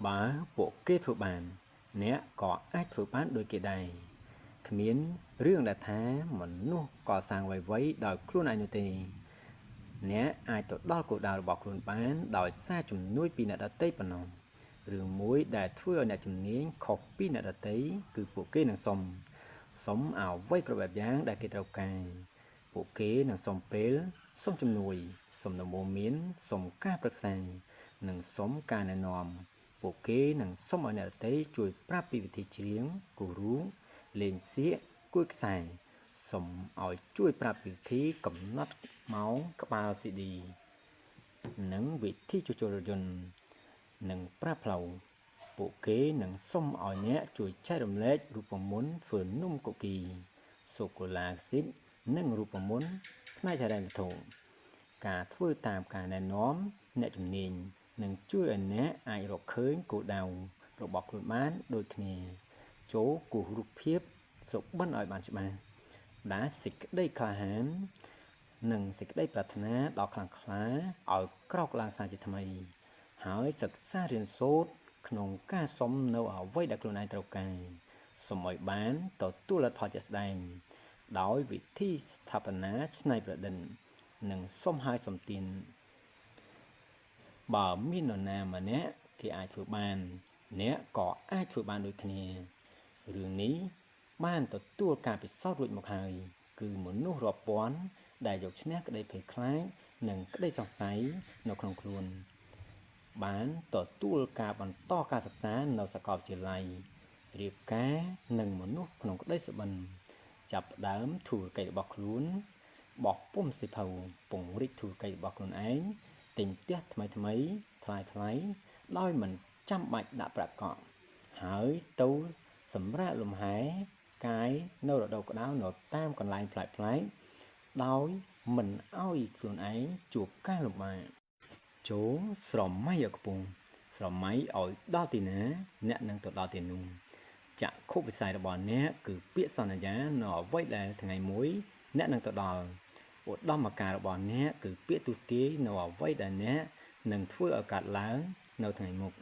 បើពួកគេធ្វើបានអ្នកក៏អាចធ្វើបានដូចគេដែរគ្មានរឿងដែលថាមនុស្សកសាងអ្វីៗដោយខ្លួនឯងនោះទេអ្នកអាចទៅដល់គោលដៅរបស់ខ្លួនបានដោយសារជំនួយពីអ្នកដទៃប៉ុណ្ណោះរឿងមួយដែលធ្វើឲ្យអ្នកជំនាញខុសពីអ្នកដទៃគឺពួកគេនឹងសុំអ្វីគ្រប់បែបយ៉ាងដែលគេត្រូវការពួកគេនឹងសុំពេលសុំជំនួយសុំដំបូន្មានសុំការប្រឹក្សានិងសុំការណែនាំពួកគេនឹងសុំឲ្យអ្នកដទៃជួយប្រាប់ពីវិធីច្រៀងគូរូលេងសៀកគួយខ្សែសុំឲ្យជួយប្រាប់វិធីកំណត់ម៉ោងក្បាល CD និងវិធីជួសជុលរថយន្តនិងប្រាប់ផ្លូវពួកគេនឹងសុំឲ្យអ្នកជួយចែករំលែករូបមន្តធ្វើនំកុកគីសូកូឡាស៊ីបនិងរូបមន្តផ្នែកហិរញ្ញវត្ថុការធ្វើតាមការណែនាំអ្នកជំនាញនឹងជួយឲ្យអ្នកអាចរកឃើញគោលដៅរបស់ខ្លួនបានដូចគ្នាចូលគូសរូបភាពសុបិនឲ្យបានច្បាស់ដែលសេចក្តីក្លាហាននិងសេចក្តីប្រាថ្នាដ៏ខ្លាំងក្លាឲ្យក្រោកឡើងសាជាថ្មីហើយសិក្សារៀនសូត្រក្នុងការសុំនៅអ្វីដែលខ្លួនឯងត្រូវការសុំឲ្យបានទទួលលទ្ធផលជាក់ស្ដែងដោយវិធីស្ថាបនាច្នៃប្រឌិតនិងសុំឲ្យសុំទានបើមាននរណាម្នាក់គេអាចធ្វើបានអ្នកក៏អាចធ្វើបានដូចគ្នារឿងនេះបានទទួលការពិសោធន៍រួចមកហើយគឺមនុស្សរាប់ពាន់ដែលយកឈ្នះក្តីភ័យខ្លាចនិងក្តីសង្ស័យនៅក្នុងខ្លួនបានទទួលការបន្តការសិក្សានៅសាកលវិទ្យាល័យរៀបការនឹងមនុស្សក្នុងក្តីសុបិនចាប់ផ្ដើមធុរកិច្ចរបស់ខ្លួនបោះពុម្ពសៀវភៅពង្រីកធុរកិច្ចរបស់ខ្លួនឯងទិញផ្ទះថ្មីថ្លៃដោយមិនចាំបាច់ដាក់ប្រាក់កក់ហើយទៅសម្រាកលំហែកាយនៅរដូវក្តៅនៅតាមកន្លែងប្លែកៗដោយមិនឲ្យខ្លួនឯងជួបការលំបាកចូលស្រមៃឲ្យខ្ពស់ស្រមៃឲ្យដល់ទីណាអ្នកនឹងទៅដល់ទីនោះចក្ខុវិស័យរបស់អ្នកគឺពាក្យសន្យានៅអ្វីដែលថ្ងៃមួយអ្នកនឹងទៅដល់ឧត្តមការរបស់អ្នកគឺពាក្យទស្សន៍ទាយនៅអ្វីដែលអ្នកនឹងធ្វើឲ្យកើតឡើងនៅថ្ងៃមុខ